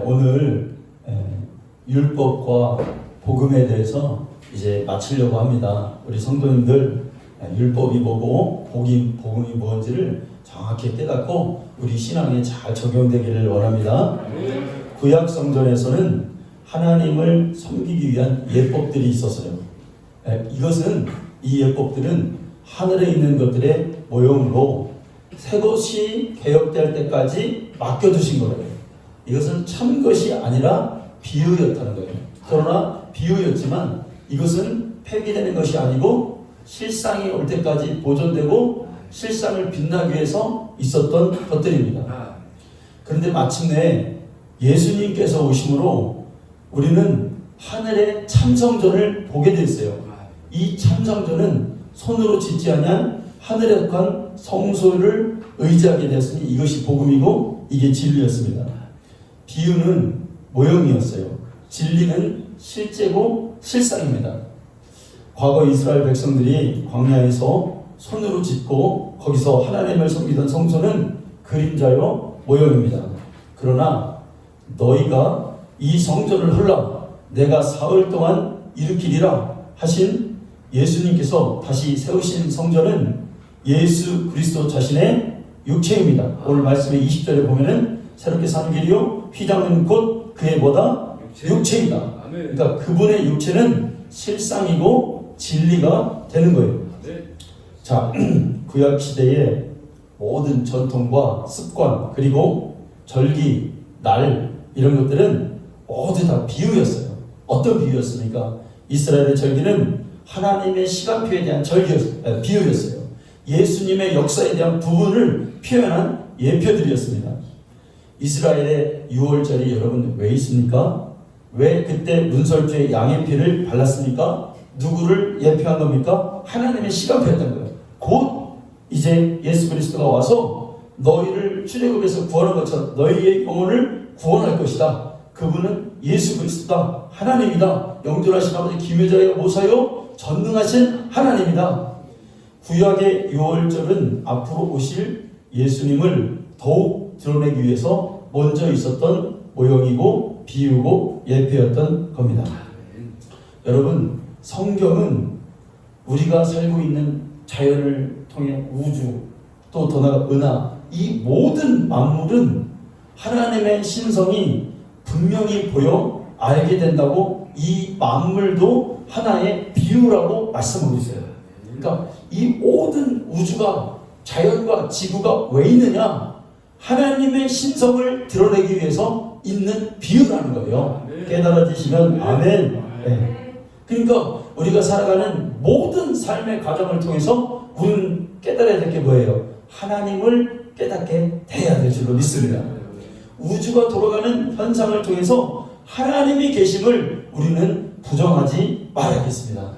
오늘 율법과 복음에 대해서 이제 마치려고 합니다. 우리 성도님들 율법이 뭐고 복음이 뭔지를 정확히 깨닫고 우리 신앙에 잘 적용되기를 원합니다. 구약 성전에서는 하나님을 섬기기 위한 예법들이 있었어요. 이 예법들은 하늘에 있는 것들의 모형으로 새 것이 개혁될 때까지 맡겨두신 거예요. 이것은 참 것이 아니라 비유였다는 거예요. 그러나 비유였지만 이것은 폐기되는 것이 아니고 실상이 올 때까지 보존되고 실상을 빛나기 위해서 있었던 것들입니다. 그런데 마침내 예수님께서 오심으로 우리는 하늘의 참성전을 보게 됐어요. 이 참성전은 손으로 짓지 아니한 하늘에 속한 성소를 의지하게 되었으니 이것이 복음이고 이게 진리였습니다. 비유는 모형이었어요. 진리는 실제고 실상입니다. 과거 이스라엘 백성들이 광야에서 손으로 짓고 거기서 하나님을 섬기던 성소는 그림자요 모형입니다. 그러나 너희가 이 성전을 헐라 내가 사흘 동안 일으키리라 하신 예수님께서 다시 세우신 성전은 예수 그리스도 자신의 육체입니다. 오늘 말씀의 20절에 보면은 새롭게 사는 길이요 휘장은 곧 그의 뭐다? 육체이다. 그러니까 그분의 육체는 실상이고 진리가 되는 거예요. 자, 구약 시대의 모든 전통과 습관 그리고 절기, 날 이런 것들은 모두 다 비유였어요. 어떤 비유였습니까? 이스라엘의 절기는 하나님의 시간표에 대한 비유였어요. 예수님의 역사에 대한 부분을 표현한 예표들이었습니다. 이스라엘의 6월절이 여러분 왜 있습니까? 왜 그때 문설주에 양의 피를 발랐습니까? 누구를 예표한 겁니까? 하나님의 시간표였던 거예요. 곧 이제 예수 그리스도가 와서 너희를 출애굽에서 구원한 것처럼 너희의 영혼을 구원할 것이다. 그분은 예수 그리스도다. 하나님이다. 영존하신 아버지 기묘자여 모사여 전능하신 하나님이다. 구약의 6월절은 앞으로 오실 예수님을 더욱 드러내기 위해서 먼저 있었던 모형이고 비유고 예표였던 겁니다. 여러분, 성경은 우리가 살고 있는 자연을 통해 우주 또 더 나아가 은하 이 모든 만물은 하나님의 신성이 분명히 보여 알게 된다고 이 만물도 하나의 비유라고 말씀하고 있어요. 그러니까 이 모든 우주가 자연과 지구가 왜 있느냐? 하나님의 신성을 드러내기 위해서 있는 비유라는 거예요. 깨달아지시면 아멘. 네. 그러니까 우리가 살아가는 모든 삶의 과정을 통해서 우리는 깨달아야 될 게 뭐예요? 하나님을 깨닫게 돼야 될 줄로 믿습니다. 우주가 돌아가는 현상을 통해서 하나님이 계심을 우리는 부정하지 말아야겠습니다.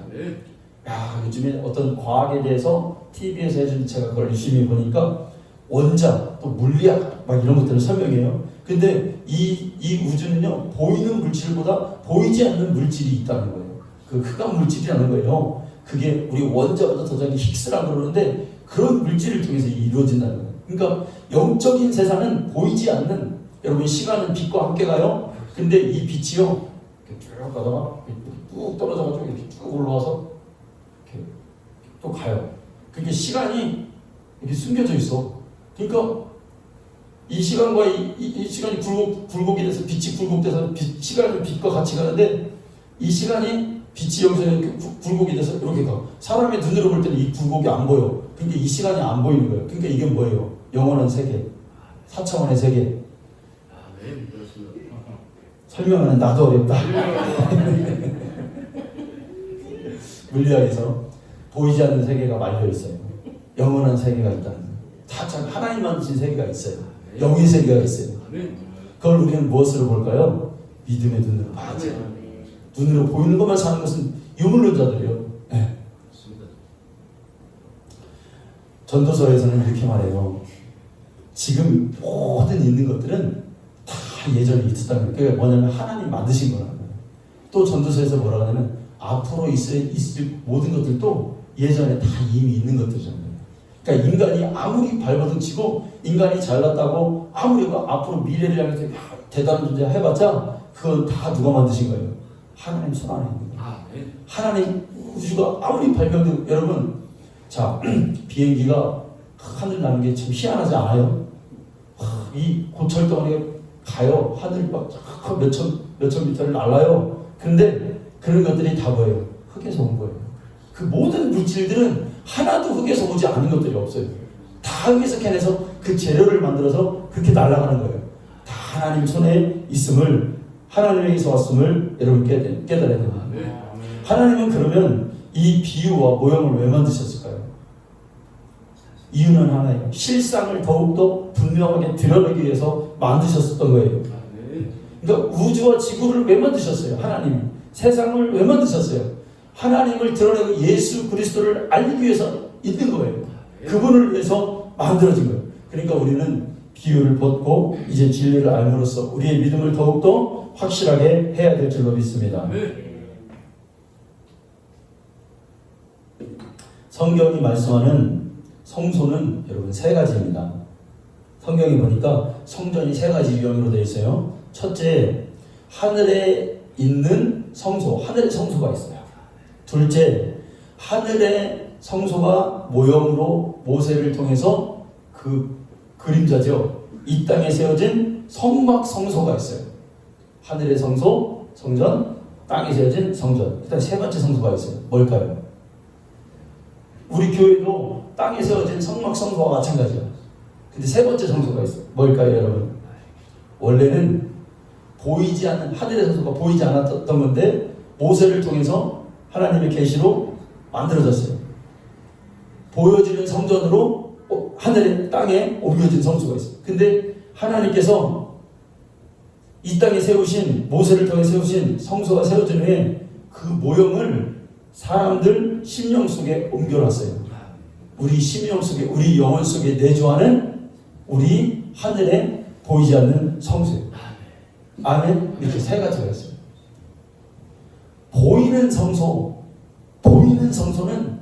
요즘에 어떤 과학에 대해서 TV에서 해준 제가 그걸 유심히 보니까 원자 또 물리학 막 이런 것들을 설명해요. 근데 이 우주는요 보이는 물질보다 보이지 않는 물질이 있다는 거예요. 그 흑암 물질이라는 거예요. 그게 우리 원자보다 더 작은 힉스라고 그러는데 그런 물질을 통해서 이루어진다는 거예요. 그러니까 영적인 세상은 보이지 않는, 여러분 시간은 빛과 함께 가요. 근데 이 빛이요 이렇게 쭉 가다가 뚝 떨어져가지고 이렇게 쭉 올라와서 이렇게 또 가요. 그게 시간이 이렇게 숨겨져 있어. 그러니까 이 시간과 이 시간이 굴곡이 돼서 빛이 굴곡돼서 시간은 빛과 같이 가는데 이 시간이 빛이 여기서 이렇게 굴곡이 돼서 이렇게 가. 사람의 눈으로 볼 때는 이 굴곡이 안 보여. 그러니까 이 시간이 안 보이는 거예요. 그러니까 이게 뭐예요? 영원한 세계, 4차원의 세계. 설명하는 나도 어렵다. 물리학에서 보이지 않는 세계가 말려 있어요. 영원한 세계가 있다는 거예요. 다 참 하나님 만드신 세계가 있어요. 영의 세계가 있어요. 그걸 우리는 무엇으로 볼까요? 믿음의 눈으로 봐야죠. 눈으로 보이는 것만 사는 것은 유물론자들이에요. 네. 전도서에서는 이렇게 말해요. 지금 모든 있는 것들은 다 예전에 있었다는 거예요. 그게 뭐냐면 하나님 만드신 거라는 거예요. 또 전도서에서 뭐라고 하냐면 앞으로 있을 모든 것들도 예전에 다 이미 있는 것들이잖아요. 그러니까 인간이 아무리 발버둥 치고 인간이 잘났다고 아무리 앞으로 미래를 향해서 대단한 존재 해봤자 그건 다 누가 만드신 거예요? 하나님 손 안에 있는 거예요. 하나님 우주가 아무리 발명되고 여러분 자 비행기가 하늘 나는 게 참 희한하지 않아요? 이 고철덩어리가 가요. 하늘 막 몇천 미터를 날아요. 그런데 그런 것들이 다 뭐예요? 흙에서 온 거예요. 그 모든 물질들은 하나도 흙에서 오지 않은 것들이 없어요. 다 흙에서 캐내서 그 재료를 만들어서 그렇게 날아가는 거예요. 다 하나님 손에 있음을 하나님에게서 왔음을 여러분 깨달아야 됩니다. 하나님은 그러면 이 비유와 모형을 왜 만드셨을까요? 이유는 하나예요. 실상을 더욱더 분명하게 드러내기 위해서 만드셨던 거예요. 그러니까 우주와 지구를 왜 만드셨어요? 하나님이. 세상을 왜 만드셨어요? 하나님을 드러내고 예수 그리스도를 알리기 위해서 있는 거예요. 그분을 위해서 만들어진 거예요. 그러니까 우리는 비유를 벗고 이제 진리를 알므로써 우리의 믿음을 더욱더 확실하게 해야 될 줄로 믿습니다. 성경이 말씀하는 성소는 여러분 세 가지입니다. 성경이 보니까 성전이 세 가지 유형으로 되어 있어요. 첫째, 하늘에 있는 성소, 하늘의 성소가 있어요. 둘째, 하늘의 성소가 모형으로 모세를 통해서 그 그림자죠. 이 땅에 세워진 성막 성소가 있어요. 하늘의 성소, 성전, 땅에 세워진 성전. 일단 세 번째 성소가 있어요. 뭘까요? 우리 교회도 땅에 세워진 성막 성소와 마찬가지야. 근데 세 번째 성소가 있어요. 뭘까요, 여러분? 원래는 보이지 않는 하늘의 성소가 보이지 않았던 건데 모세를 통해서 하나님의 계시로 만들어졌어요. 보여지는 성전으로 하늘의 땅에 옮겨진 성소가 있어요. 근데 하나님께서 이 땅에 세우신 모세를 통해 세우신 성소가 세워진 후에 그 모형을 사람들 심령 속에 옮겨놨어요. 우리 심령 속에 우리 영혼 속에 내주하는 우리 하늘에 보이지 않는 성소예요. 아멘. 이렇게 세 가지가 있어요. 보이는 성소, 보이는 성소는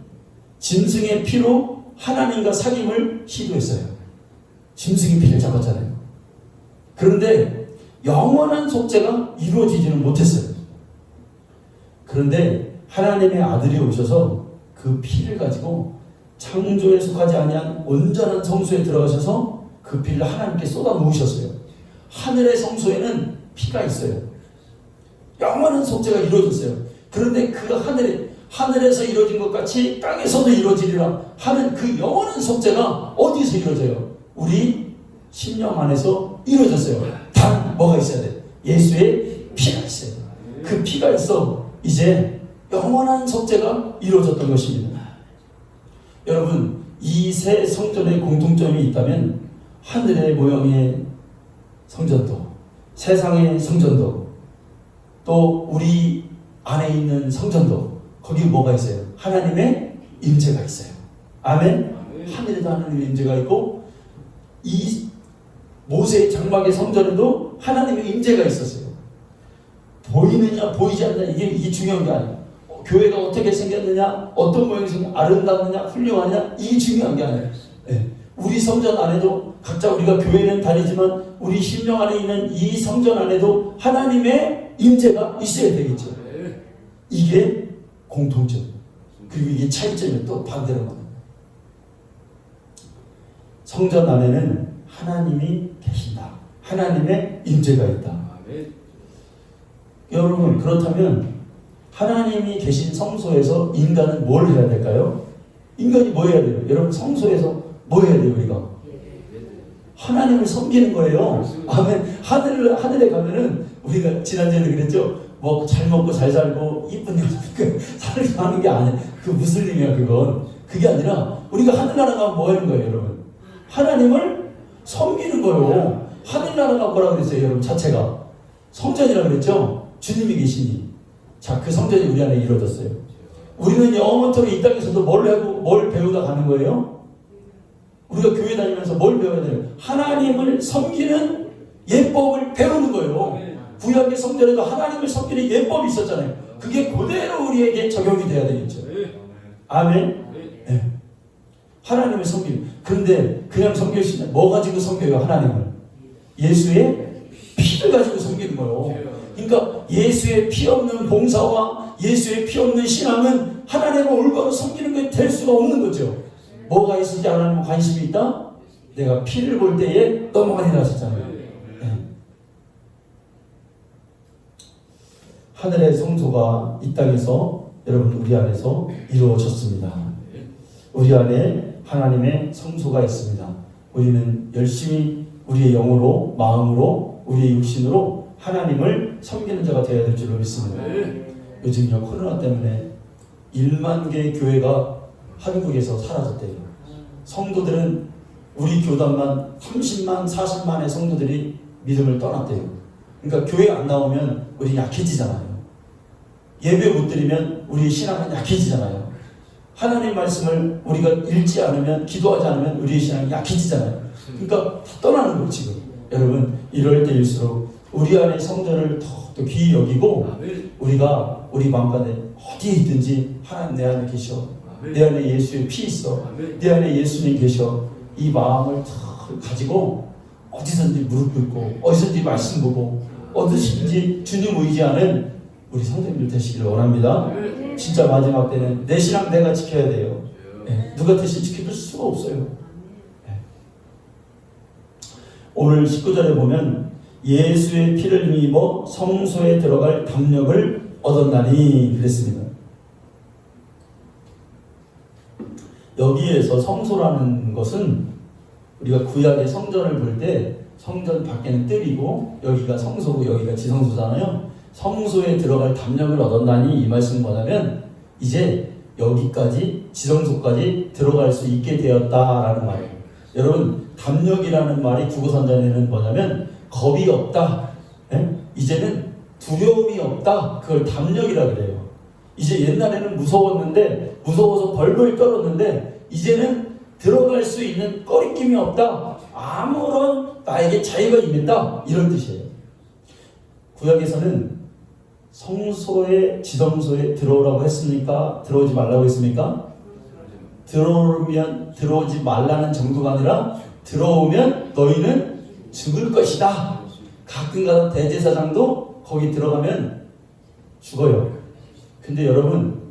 짐승의 피로 하나님과 사귐을 시도했어요. 짐승의 피를 잡았잖아요. 그런데 영원한 속죄가 이루어지지는 못했어요. 그런데 하나님의 아들이 오셔서 그 피를 가지고 창조에 속하지 아니한 온전한 성소에 들어가셔서 그 피를 하나님께 쏟아 부으셨어요. 하늘의 성소에는 피가 있어요. 영원한 속죄가 이루어졌어요. 그런데 그 하늘에서 이루어진 것 같이 땅에서도 이루어지리라 하는 그 영원한 속죄가 어디서 이루어져요? 우리 심령 안에서 이루어졌어요. 단 뭐가 있어야 돼? 예수의 피가 있어요. 그 피가 있어 이제 영원한 속죄가 이루어졌던 것입니다. 여러분, 이 세 성전의 공통점이 있다면 하늘의 모형의 성전도, 세상의 성전도, 또 우리 안에 있는 성전도 거기 뭐가 있어요? 하나님의 임재가 있어요. 아멘? 하늘에도 하나님의 임재가 있고 이 모세의 장막의 성전에도 하나님의 임재가 있었어요. 보이느냐 보이지 않느냐 이게 중요한 게 아니에요. 교회가 어떻게 생겼느냐, 어떤 모양이 생겼느냐, 아름답느냐, 훌륭하냐 이게 중요한 게 아니에요. 네. 우리 성전 안에도 각자 우리가 교회는 다니지만 우리 심령 안에 있는 이 성전 안에도 하나님의 임재가 있어야 되겠죠. 이게 공통점. 그리고 이게 차이점이 또 반대로 나옵니다. 성전 안에는 하나님이 계신다. 하나님의 임재가 있다. 여러분, 그렇다면 하나님이 계신 성소에서 인간은 뭘 해야 될까요? 인간이 뭐 해야 돼요? 여러분, 성소에서 뭐 해야 돼요, 우리가? 하나님을 섬기는 거예요. 아멘. 하늘에 가면은 우리가 지난주에도 그랬죠? 뭐 잘 먹고 잘 살고 이쁜 여자 사는 게 아니야. 그 무슬림이야, 그건. 그게 아니라 우리가 하늘나라 가면 뭐 하는 거예요, 여러분? 하나님을 섬기는 거예요. 하늘나라가 뭐라 그랬어요, 여러분? 자체가 성전이라고 그랬죠? 주님이 계시니. 자, 그 성전이 우리 안에 이루어졌어요. 우리는 영원토록 이 땅에서도 뭘 배우다 가는 거예요? 우리가 교회 다니면서 뭘 배워야 돼요? 하나님을 섬기는 예법을 배우는 거예요. 구약의 성전에도 하나님을 섬기는 예법이 있었잖아요. 그게 그대로 우리에게 적용이 돼야 되겠죠. 아멘. 네. 하나님을 섬기는. 그런데 그냥 섬길 수 있는 뭐 가지고 섬겨요? 하나님을. 예수의 피를 가지고 섬기는 거예요. 그러니까 예수의 피 없는 봉사와 예수의 피 없는 신앙은 하나님을 올바로 섬기는 게 될 수가 없는 거죠. 뭐가 있을지 하나님은 관심이 있다? 내가 피를 볼 때에 넘어가리라 하셨잖아요. 네. 하늘의 성소가 이 땅에서 여러분 우리 안에서 이루어졌습니다. 우리 안에 하나님의 성소가 있습니다. 우리는 열심히 우리의 영으로, 마음으로, 우리의 육신으로 하나님을 섬기는 자가 되어야 될 줄로 믿습니다. 요즘요 코로나 때문에 1만 개의 교회가 한국에서 사라졌대요. 성도들은 우리 교단만 30만, 40만의 성도들이 믿음을 떠났대요. 그러니까 교회 안 나오면 우리 약해지잖아요. 예배 못 드리면 우리 신앙은 약해지잖아요. 하나님 말씀을 우리가 읽지 않으면, 기도하지 않으면 우리의 신앙이 약해지잖아요. 그러니까 다 떠나는 거예요 지금. 여러분 이럴 때일수록 우리 안에 성전을 더 귀히 여기고 우리가 우리 마음간에 어디에 있든지 하나님 내 안에 계셔. 내 안에 예수의 피 있어. 내 안에 예수님 계셔. 이 마음을 더 가지고 어디선지 무릎 꿇고 어디선지 말씀 보고 어디선지 주님 의지하는 우리 성도님들 되시기를 원합니다. 진짜 마지막 때는 내 신앙 내가 지켜야 돼요. 네. 누가 대신 지켜줄 수가 없어요. 네. 오늘 19절에 보면 예수의 피를 힘입어 성소에 들어갈 담력을 얻었나니 그랬습니다. 여기에서 성소라는 것은 우리가 구약의 성전을 볼 때 성전 밖에는 뜰이고 여기가 성소고 여기가 지성소잖아요. 성소에 들어갈 담력을 얻었나니 이 말씀은 뭐냐면 이제 여기까지 지성소까지 들어갈 수 있게 되었다라는 말이에요. 여러분 담력이라는 말이 국어선전에는 뭐냐면 겁이 없다. 예? 이제는 두려움이 없다. 그걸 담력이라 그래요. 이제 옛날에는 무서웠는데 무서워서 벌벌 떨었는데 이제는 들어갈 수 있는 꺼리낌이 없다. 아무런 나에게 자유가 임했다. 이런 뜻이에요. 구약에서는 성소에 지성소에 들어오라고 했습니까? 들어오지 말라고 했습니까? 들어오면 들어오지 말라는 정도가 아니라 들어오면 너희는 죽을 것이다. 가끔가다 대제사장도 거기 들어가면 죽어요. 근데 여러분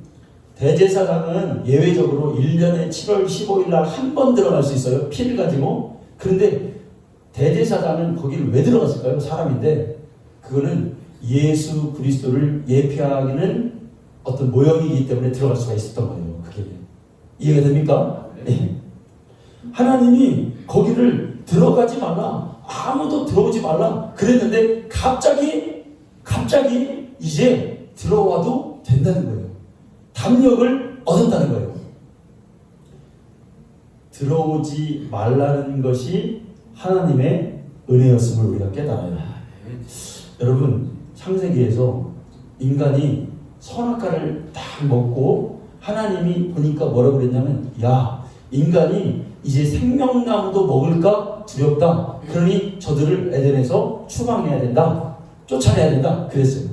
대제사장은 예외적으로 1년에 7월 15일 날 한 번 들어갈 수 있어요. 피를 가지고. 그런데 대제사장은 거기를 왜 들어갔을까요? 사람인데 그거는 예수 그리스도를 예표하기는 어떤 모형이기 때문에 들어갈 수가 있었던 거예요. 그게 이해가 됩니까? 네. 하나님이 거기를 들어가지 말라, 아무도 들어오지 말라 그랬는데 갑자기 이제 들어와도 된다는 거예요. 담력을 얻었다는 거예요. 들어오지 말라는 것이 하나님의 은혜였음을 우리가 깨달아요. 여러분 창세기에서 인간이 선악과를 딱 먹고 하나님이 보니까 뭐라고 그랬냐면 야 인간이 이제 생명나무도 먹을까 두렵다. 그러니 저들을 에덴에서 추방해야 된다. 쫓아내야 된다. 그랬어요.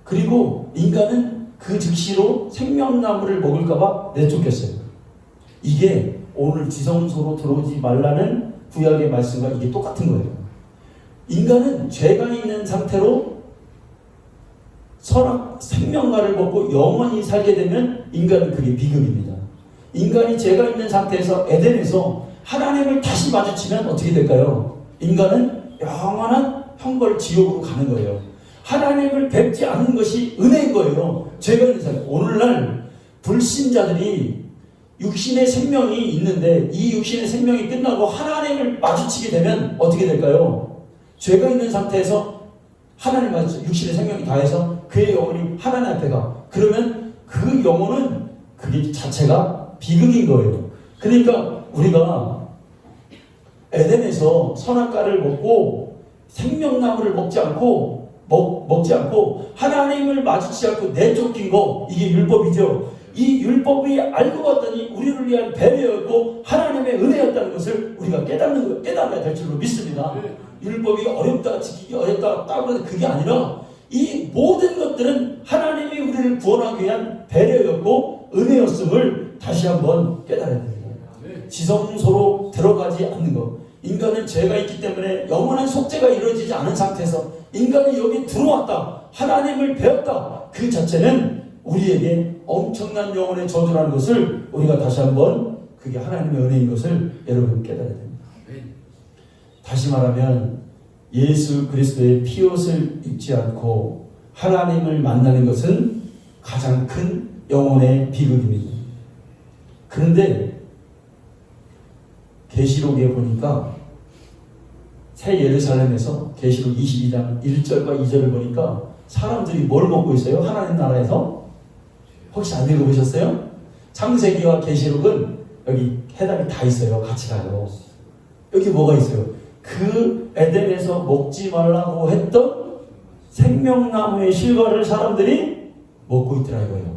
그리고 인간은 그 즉시로 생명나무를 먹을까봐 내쫓겼어요. 이게 오늘 지성소로 들어오지 말라는 구약의 말씀과 이게 똑같은 거예요. 인간은 죄가 있는 상태로 생명과를 먹고 영원히 살게 되면 인간은 그게 비극입니다. 인간이 죄가 있는 상태에서 에덴에서 하나님을 다시 마주치면 어떻게 될까요? 인간은 영원한 형벌 지옥으로 가는 거예요. 하나님을 뵙지 않는 것이 은혜인 거예요. 죄가 있는 상태. 오늘날 불신자들이 육신의 생명이 있는데 이 육신의 생명이 끝나고 하나님을 마주치게 되면 어떻게 될까요? 죄가 있는 상태에서 하나님 마주쳐 육신의 생명이 다해서 그의 영혼이 하나님 앞에 가. 그러면 그 영혼은 그게 자체가 비극인 거예요. 그러니까 우리가 에덴에서 선악과를 먹고 생명나무를 먹지 않고 하나님을 마주치지 않고 내쫓긴 거 이게 율법이죠. 이 율법이 알고 봤더니 우리를 위한 배려였고 하나님의 은혜였다는 것을 우리가 깨달아야 될 줄로 믿습니다. 율법이 어렵다, 지키기 어렵다, 따로 그게 아니라 이 모든 것들은 하나님이 우리를 구원하기 위한 배려였고 은혜였음을 다시 한번 깨달아야 됩니다. 이제 지성소로 들어가지 않는 것. 인간은 죄가 있기 때문에 영원한 속죄가 이루어지지 않은 상태에서 인간이 여기 들어왔다, 하나님을 배웠다, 그 자체는 우리에게 엄청난 영혼의 저주라는 것을 우리가 다시 한번, 그게 하나님의 은혜인 것을 여러분 깨달아야 됩니다. 다시 말하면 예수 그리스도의 피옷을 입지 않고 하나님을 만나는 것은 가장 큰 영혼의 비극입니다. 그런데 계시록에 보니까 새 예루살렘에서 계시록 22장 1절과 2절을 보니까 사람들이 뭘 먹고 있어요? 하나님 나라에서? 혹시 안 읽어보셨어요? 창세기와 계시록은 여기 해답이 다 있어요. 같이 가요. 여기 뭐가 있어요? 그 에덴에서 먹지 말라고 했던 생명나무의 실과를 사람들이 먹고 있더라 이거예요.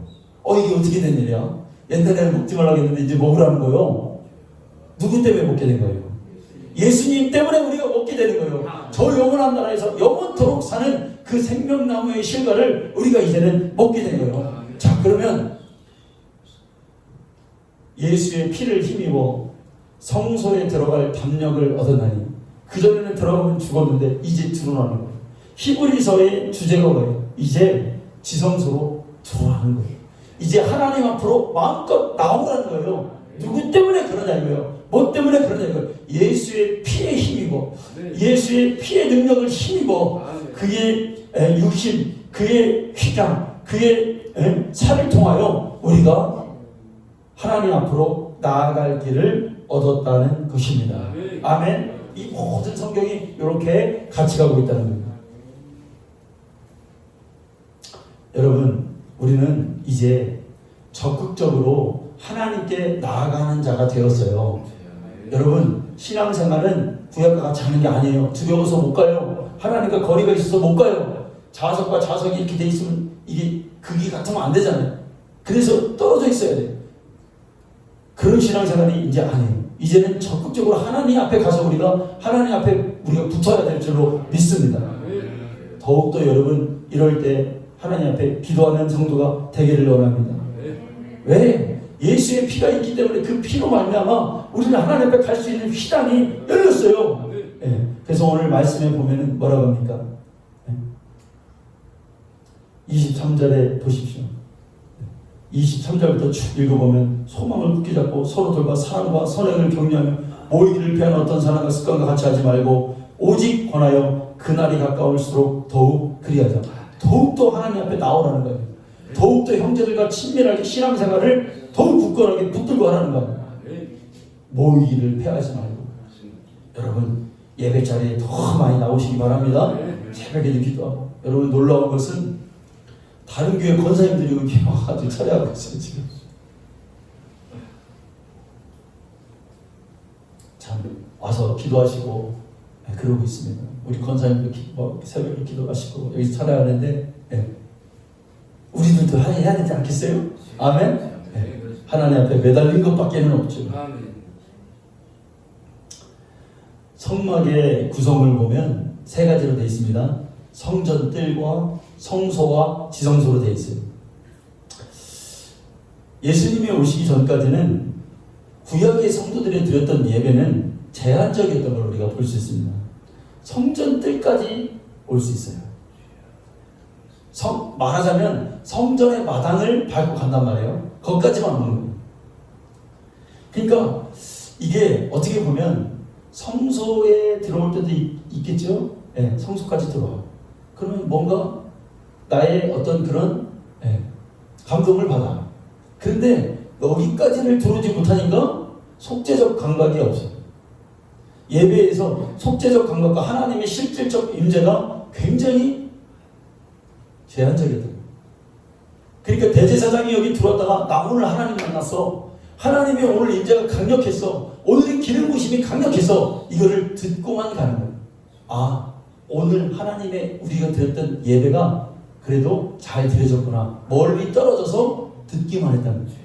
이게 어떻게 된 일이야? 옛날에는 먹지 말라고 했는데 이제 먹으라는 거예요. 누구 때문에 먹게 된 거예요? 예수님 때문에 우리가 먹게 되는 거예요. 저 영원한 나라에서 영원토록 사는 그 생명나무의 실과를 우리가 이제는 먹게 된 거예요. 자, 그러면 예수의 피를 힘입어 성소에 들어갈 담력을 얻어나니, 그전에는 들어가면 죽었는데 이제 들어가는 거예요. 히브리서의 주제가 뭐예요? 이제 지성소로 들어가는 거예요. 이제 하나님 앞으로 마음껏 나오라는 거예요. 누구 때문에 그러냐 이거예요. 뭐 때문에 그러냐 이거예요. 예수의 피에 힘입어, 예수의 피의 능력을 힘입어, 그의 육신, 그의 휘장, 그의 살을 통하여 우리가 하나님 앞으로 나아갈 길을 얻었다는 것입니다. 아멘. 이 모든 성경이 이렇게 같이 가고 있다는 겁니다. 여러분, 우리는 이제 적극적으로 하나님께 나아가는 자가 되었어요. 여러분, 신앙생활은 구약과 같이 하는 게 아니에요. 두려워서 못 가요. 하나님과 거리가 있어서 못 가요. 자석과 자석이 이렇게 돼 있으면 이게 극이 같으면 안 되잖아요. 그래서 떨어져 있어야 돼요. 그런 신앙생활이 이제 아니에요. 이제는 적극적으로 하나님 앞에 가서 우리가 하나님 앞에 우리가 붙어야 될 줄로 믿습니다. 더욱더 여러분, 이럴 때 하나님 앞에 기도하는 성도가 되기를 원합니다. 왜? 예수의 피가 있기 때문에 그 피로 말미암아 우리는 하나님 앞에 갈 수 있는 휘장이 열렸어요. 네. 그래서 오늘 말씀에 보면은 뭐라고 합니까? 23절에 보십시오. 23절부터 쭉 읽어보면 소망을 굳게 잡고 서로 돌봐 사랑과 선행을 격려하며 모이기를 피하는 어떤 사람과 습관과 같이 하지 말고 오직 권하여 그날이 가까울수록 더욱 그리하자. 더욱더 하나님 앞에 나오라는 거예요. 더욱더 형제들과 친밀하게 신앙생활을 더욱 굳건하게 붙들고 하라는 거예요. 모이기를 피하지 말고. 여러분, 예배 자리에 더 많이 나오시기 바랍니다. 새벽에도 기도하고. 여러분, 놀라운 것은 다른 교회 권사님들이 여기 와가지고 차례하고 있어요 지금. 참 와서 기도하시고 그러고 있습니다. 우리 권사님도 새벽에 기도하시고 여기서 차례하는데 우리들도 해야 되지 않겠어요? 아멘? 하나님 앞에 매달린 것밖에는 없죠. 성막의 구성을 보면 세 가지로 되어 있습니다. 성전뜰과 성소와 지성소로 되어 있어요. 예수님이 오시기 전까지는 구약의 성도들이 드렸던 예배는 제한적이었던 걸 우리가 볼 수 있습니다. 성전뜰까지 올 수 있어요. 말하자면 성전의 마당을 밟고 간단 말이에요. 거기까지만 오는 거예요. 그러니까 이게 어떻게 보면 성소에 들어올 때도 있겠죠. 네, 성소까지 들어와요. 그러면 뭔가 나의 어떤 그런 감동을 받아. 그런데 여기까지를 들어오지 못하니까 속죄적 감각이 없어요. 예배에서 속죄적 감각과 하나님의 실질적 임재가 굉장히 제한적이다. 그러니까 대제사장이 여기 들어왔다가 나 오늘 하나님 만났어. 하나님의 오늘 임재가 강력했어. 오늘의 기름 부심이 강력해서 이거를 듣고만 가는 거예요. 아, 오늘 하나님의 우리가 드렸던 예배가 그래도 잘 드려졌구나. 멀리 떨어져서 듣기만 했다는 거죠.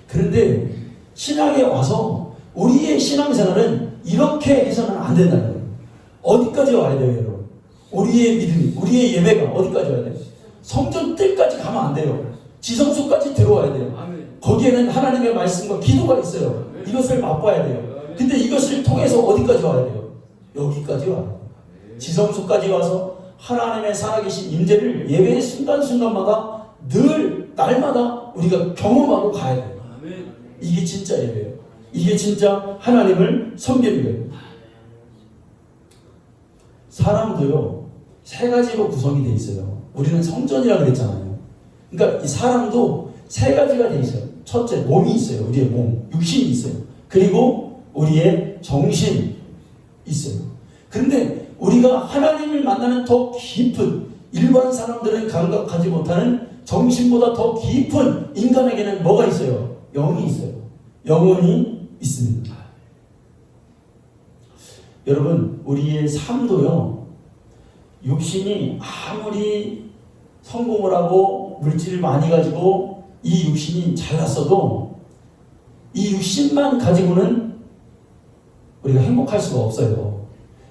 그런데 신앙에 와서 우리의 신앙생활은 이렇게 해서는 안 된다는 거예요. 어디까지 와야 돼요, 여러분? 우리의 믿음이, 우리의 예배가 어디까지 와야 돼요? 성전 뜰까지 가면 안 돼요. 지성소까지 들어와야 돼요. 거기에는 하나님의 말씀과 기도가 있어요. 이것을 맛봐야 돼요. 근데 이것을 통해서 어디까지 와야 돼요? 여기까지 와야 돼요. 지성소까지 와서 하나님의 살아계신 임재를 예배의 순간순간마다 늘 날마다 우리가 경험하고 가야 돼요. 이게 진짜 예배예요. 이게 진짜 하나님을 섬기는 거예요. 사람도요 3가지로 구성이 돼 있어요. 우리는 성전이라고 그랬잖아요. 그러니까 이 사람도 3가지가 돼 있어요. 첫째, 몸이 있어요. 우리의 몸, 육신이 있어요. 그리고 우리의 정신이 있어요. 그런데 우리가 하나님을 만나는 더 깊은, 일반 사람들은 감각하지 못하는 정신보다 더 깊은 인간에게는 뭐가 있어요? 영이 있어요. 영혼이 있습니다. 여러분, 우리의 삶도요, 육신이 아무리 성공을 하고 물질을 많이 가지고 이 육신이 잘났어도 이 육신만 가지고는 우리가 행복할 수가 없어요.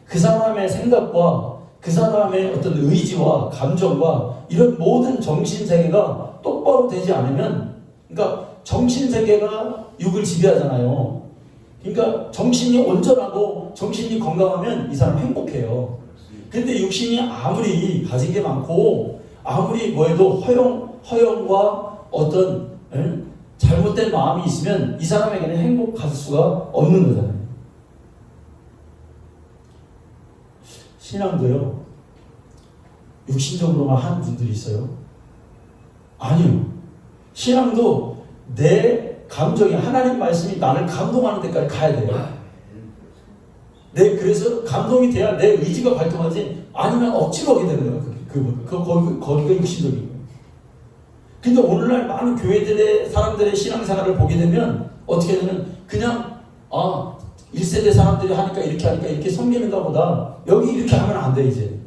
그 사람의 생각과 그 사람의 어떤 의지와 감정과 이런 모든 정신세계가 똑바로 되지 않으면, 그러니까 정신세계가 육을 지배하잖아요. 그러니까 정신이 온전하고 정신이 건강하면 이 사람 행복해요. 근데 육신이 아무리 가진 게 많고 아무리 뭐해도 허영과 어떤 잘못된 마음이 있으면 이 사람에게는 행복할 수가 없는 거잖아요. 신앙도요 육신적으로만 하는 분들이 있어요? 아니요. 신앙도 내 감정이, 하나님 말씀이 나를 감동하는 데까지 가야 돼요. 그래서 감동이 돼야 내 의지가 발동하지, 아니면 억지로 하게 되는 거예요. 거기가 육신적인 거예요. 근데 오늘날 많은 교회들의 사람들의 신앙생활을 보게 되면 어떻게 되면 그냥 1세대 사람들이 하니까 이렇게 섬기는가 보다, 여기 이렇게 하면 안 돼 이제.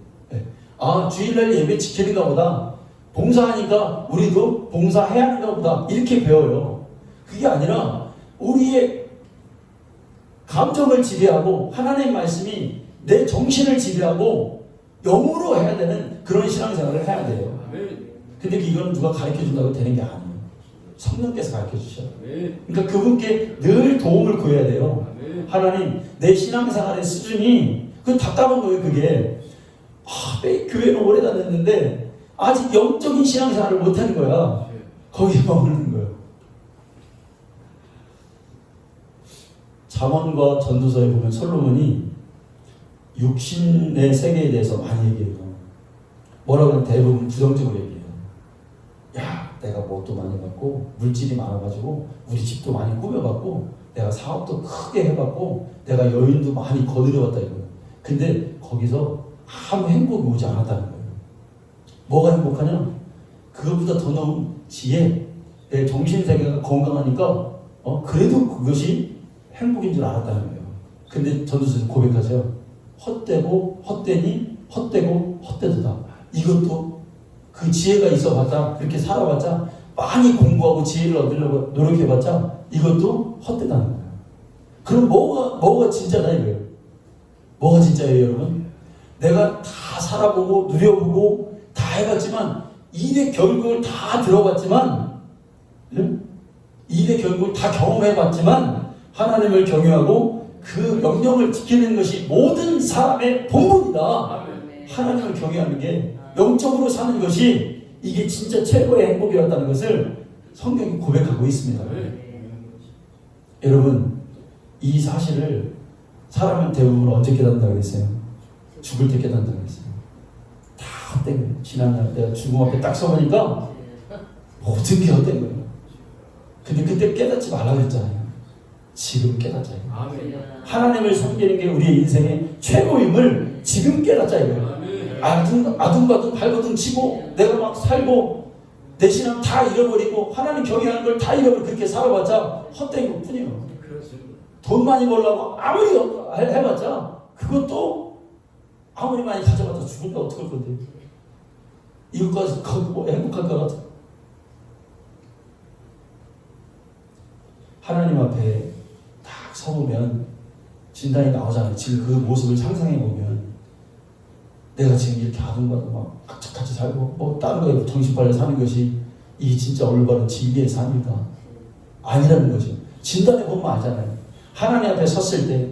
주일날 예배 지키는가 보다, 봉사하니까 우리도 봉사해야 하는가 보다, 이렇게 배워요. 그게 아니라 우리의 감정을 지배하고 하나님의 말씀이 내 정신을 지배하고 영으로 해야 되는 그런 신앙생활을 해야 돼요. 근데 이건 누가 가르쳐준다고 되는 게 아니에요. 성령께서 가르쳐주셔요. 그러니까 그분께 늘 도움을 구해야 돼요. 하나님, 내 신앙생활의 수준이 답답한 거예요. 그게 교회는 오래 다녔는데 아직 영적인 신앙생활을 못하는 거야. 거기에 머무르는 거예요. 잠언과 전도서에 보면 솔로몬이 육신의 세계에 대해서 많이 얘기해요. 뭐라고 하면 대부분 부정적으로 얘기해요. 야, 내가 뭣도 많이 받고 물질이 많아가지고 우리 집도 많이 꾸며봤고 내가 사업도 크게 해봤고 내가 여인도 많이 거느려봤다 이거예요. 근데 거기서 아무 행복이 오지 않았다는 거예요. 뭐가 행복하냐? 그것보다 더 나은 지혜, 내 정신세계가 건강하니까 그래도 그것이 행복인 줄 알았다는 거예요. 근데 전도서에서 고백하죠. 헛되고 헛되니 헛되고 헛되도다. 이것도 그 지혜가 있어봤자, 그렇게 살아봤자, 많이 공부하고 지혜를 얻으려고 노력해봤자 이것도 헛되다는 거예요. 그럼 뭐가 진짜다 이거예요. 뭐가 진짜예요, 여러분? 내가 다 살아보고 누려보고 다 해봤지만, 일의 결국을 다 들어봤지만, 일의 결국을 다 경험해봤지만, 하나님을 경외하고 그 명령을 지키는 것이 모든 사람의 본분이다. 하나님을 경외하는 게, 영적으로 사는 것이 이게 진짜 최고의 행복이었다는 것을 성경이 고백하고 있습니다. 여러분, 이 사실을 사람은 대부분 언제 깨닫는다고 그랬어요? 죽을 때 깨닫는다고 그랬어요. 다 헛된 거예요. 지난날 내가 죽음 앞에 딱 서보니까 모든 게 헛된 거예요. 근데 그때 깨닫지 말라고 그랬잖아요. 지금 깨닫자 이거예요. 하나님을 섬기는 게 우리의 인생의 최고임을 지금 깨닫자 이거예요. 아둥바둥 발버둥 치고 내가 막 살고 내 신앙 다 잃어버리고 하나님 경외하는 걸 다 잃어버리고 그렇게 살아봤자 헛된 것 뿐이에요. 돈 많이 벌려고 아무리 해봤자 그것도 아무리 많이 가져봤자 죽을까 어떡할 건데. 이것까지 뭐 행복할 것 같아. 하나님 앞에 딱 서보면 진단이 나오잖아요. 지금 그 모습을 상상해보면 내가 지금 이렇게 아둥바둥 막 악착같이 살고 뭐 다른 거에 정신빨려 사는 것이 이게 진짜 올바른 진리의 삶이다. 아니라는 거죠. 진단해 보면 알잖아요. 하나님 앞에 섰을 때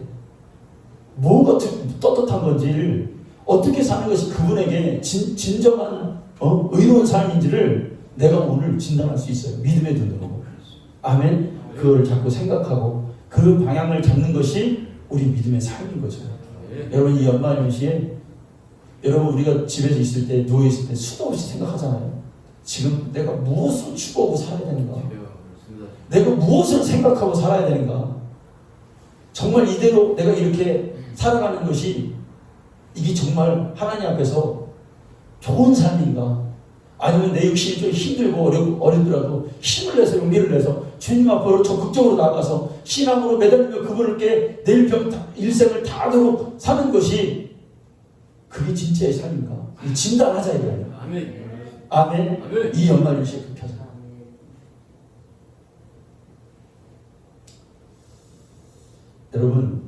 뭐가 떳떳한 건지를 어떻게 사는 것이 그분에게 진정한 의로운 삶인지를 내가 오늘 진단할 수 있어요. 믿음의 눈으로. 아멘. 그걸 자꾸 생각하고 그 방향을 잡는 것이 우리 믿음의 삶인 거죠. 여러분 이 연말연시에 여러분 우리가 집에서 있을 때 누워있을 때 수도 없이 생각하잖아요. 지금 내가 무엇을 추구하고 살아야 되는가? 내가 무엇을 생각하고 살아야 되는가? 정말 이대로 내가 이렇게 살아가는 것이 이게 정말 하나님 앞에서 좋은 삶인가? 아니면 내 육신이 좀 힘들고 어렵더라도 힘을 내서 용기를 내서 주님 앞으로 적극적으로 나가서 신앙으로 매달리며 그분께 내 일생을 다하도록 사는 것이 그게 진짜의 삶인가? 진단하자 이거예요. 아멘. 아멘. 아멘. 이 연말연시에 그렇게 하자. 여러분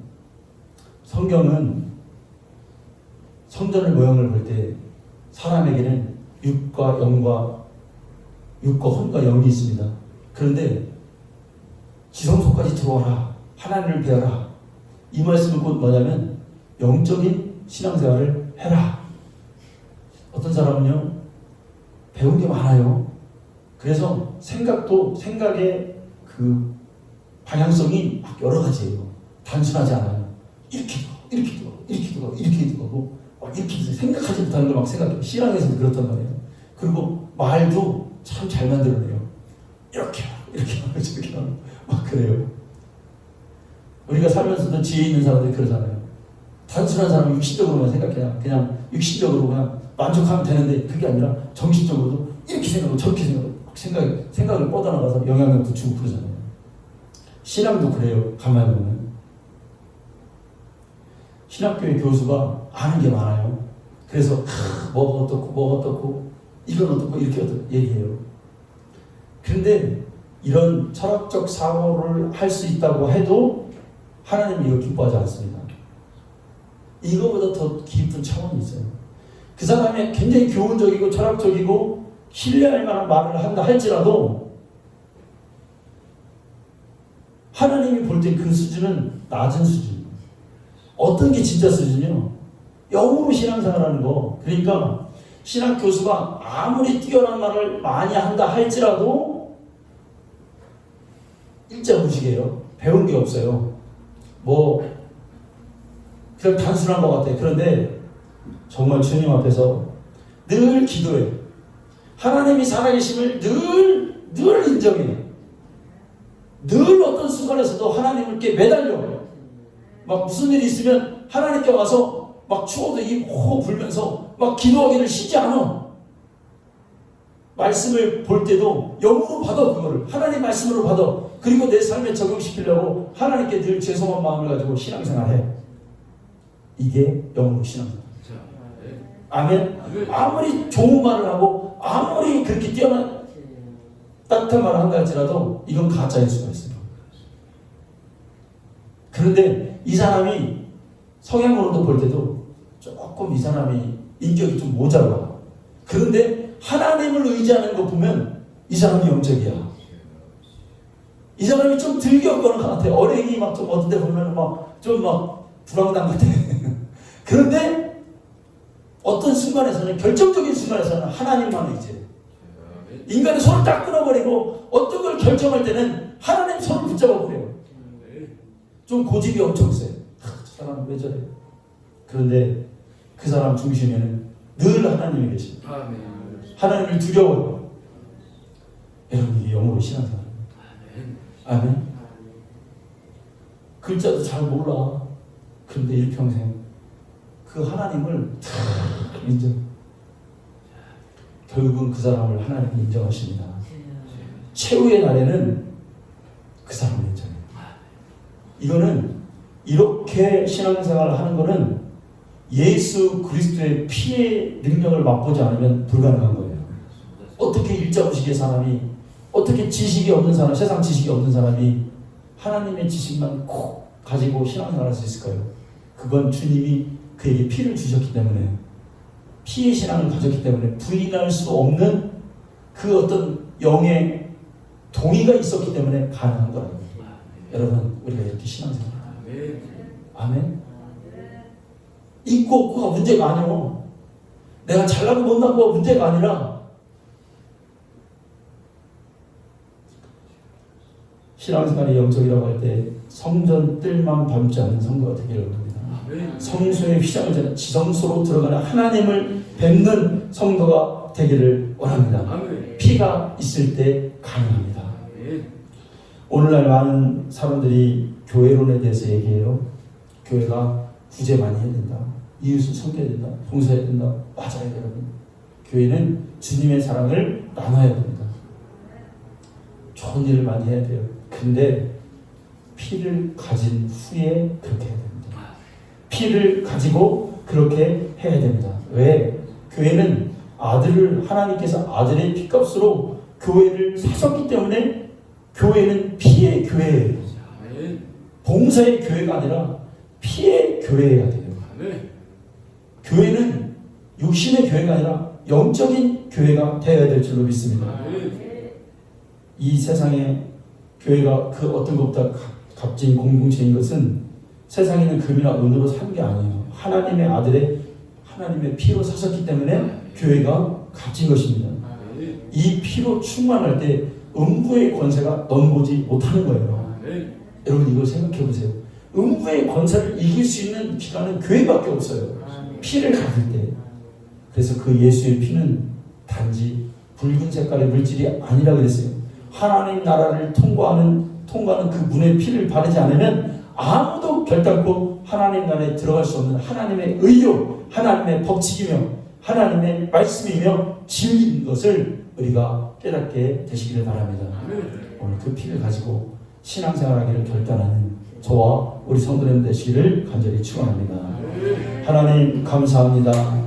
성경은 성전의 모형을 볼 때 사람에게는 육과 혼과 영이 있습니다. 그런데 지성소까지 들어와라. 하나님을 배워라. 이 말씀은 곧 뭐냐면 영적인 신앙생활을 해라. 어떤 사람은요 배운 게 많아요. 그래서 생각의 그 방향성이 막 여러 가지예요. 단순하지 않아요. 이렇게 들어가고 막 이렇게 생각하지 못하는 걸 막 생각해요. 신앙에서도 그렇단 말이에요. 그리고 말도 참 잘 만들어내요. 이렇게 저렇게 막 그래요. 우리가 살면서도 지혜 있는 사람들이 그러잖아요. 단순한 사람은 육신적으로만 생각해야 그냥 육신적으로 그냥 만족하면 되는데 그게 아니라 정신적으로도 이렇게 생각하고 저렇게 생각하고 생각을 뻗어나가서 영향력도 주고 그러잖아요. 신앙도 그래요. 가만히 보면 신학교의 교수가 아는 게 많아요. 그래서 뭐가 어떻고 이건 어떻고 이렇게 얘기해요. 그런데 이런 철학적 사고를 할 수 있다고 해도 하나님이 이거 기뻐하지 않습니다. 이거보다 더 깊은 차원이 있어요. 그 사람이 굉장히 교훈적이고 철학적이고 신뢰할 만한 말을 한다 할지라도 하나님이 볼 때 그 수준은 낮은 수준이에요. 어떤 게 진짜 수준이요? 영으로 신앙생활하는 거. 그러니까 신학 교수가 아무리 뛰어난 말을 많이 한다 할지라도 일자무식이에요. 배운 게 없어요. 그냥 단순한 것 같아요. 그런데 정말 주님 앞에서 늘 기도해. 하나님이 살아계심을 늘 인정해. 늘 어떤 순간에서도 하나님께 매달려. 막 무슨 일이 있으면 하나님께 와서 막 추워도 이 호호 불면서 막 기도하기를 쉬지 않아. 말씀을 볼 때도 영으로 받아. 그거를 하나님 말씀으로 받아. 그리고 내 삶에 적용시키려고 하나님께 늘 죄송한 마음을 가지고 신앙생활해. 이게 영으로 신앙생활. 아멘. 아무리 좋은 말을 하고 아무리 그렇게 뛰어난 따뜻한 말을 한다 할지라도 이건 가짜일 수가 있어요. 그런데 이 사람이 성향으로도 볼 때도 조금 이 사람이 인격이 좀 모자라. 그런데 하나님을 의지하는 거 보면 이 사람이 영적이야. 이 사람이 좀 들겪거는 것 같아. 어랭이 막 좀 어떤 데 보면 좀 불황당 같아. 그런데 어떤 순간에서는 결정적인 순간에서는 하나님만 의지해. 인간의 손을 딱 끊어버리고 어떤 걸 결정할 때는 하나님 손을 붙잡아 버려요. 좀 고집이 엄청 세요. 저 사람 왜 저래? 그런데 그 사람 중심에는 늘 하나님이 계십니다. 하나님을 두려워요. 여러분 이게 영어로 신앙생활. 아멘. 글자도 잘 몰라. 그런데 일평생 그 하나님을 다 인정. 결국은 그 사람을 하나님이 인정하십니다. 최후의 날에는 그 사람을 인정해요. 이거는 이렇게 신앙생활을 하는 거는 예수 그리스도의 피의 능력을 맛보지 않으면 불가능한 거예요. 어떻게 일자무식의 사람이, 어떻게 지식이 없는 사람, 세상 지식이 없는 사람이 하나님의 지식만 콕 가지고 신앙생활을 할 수 있을까요? 그건 주님이 그에게 피를 주셨기 때문에, 피의 신앙을 가졌기 때문에 부인할 수 없는 그 어떤 영의 동의가 있었기 때문에 가능한 거라고. 여러분, 우리가 이렇게 신앙생활합니다. 아멘. 있고 없고가 문제가 아니오. 내가 잘나고 못나고가 문제가 아니라 신앙생활의 영적이라고 할 때 성전 뜰만 밟지 않는 성도가 되기를 합니다. 성소의 휘장을 지나 지성소로 들어가는 하나님을 뵙는 성도가 되기를 원합니다. 피가 있을 때 가능합니다. 오늘날 많은 사람들이 교회론에 대해서 얘기해요. 교회가 구제 많이 해야 된다. 이웃을 섬겨야 된다. 봉사해야 된다. 맞아요, 여러분. 교회는 주님의 사랑을 나눠야 됩니다. 좋은 일을 많이 해야 돼요. 근데 피를 가진 후에 그렇게 해야 됩니다. 피를 가지고 그렇게 해야 됩니다. 왜? 교회는 하나님께서 아들의 피값으로 교회를 사셨기 때문에 교회는 피의 교회예요. 봉사의 교회가 아니라 피의 교회여야 돼요. 교회는 육신의 교회가 아니라 영적인 교회가 되어야 될 줄로 믿습니다. 이 세상에 교회가 그 어떤 것보다 값진 공동체인 것은 세상에 있는 금이나 은으로 산 게 아니에요. 하나님의 아들의 하나님의 피로 사셨기 때문에 교회가 값진 것입니다. 이 피로 충만할 때 음부의 권세가 넘보지 못하는 거예요. 여러분, 이걸 생각해 보세요. 음부의 권세를 이길 수 있는 기관은 교회밖에 없어요. 피를 가질 때. 그래서 그 예수의 피는 단지 붉은 색깔의 물질이 아니라 그랬어요. 하나님 나라를 통과하는 그 문에 피를 바르지 않으면 아무도 결단코 하나님 나라에 들어갈 수 없는 하나님의 의요, 하나님의 법칙이며 하나님의 말씀이며 진리인 것을 우리가 깨닫게 되시기를 바랍니다. 오늘 그 피를 가지고 신앙생활하기를 결단하는 저와 우리 성도님 되시기를 간절히 축원합니다. 하나님 감사합니다.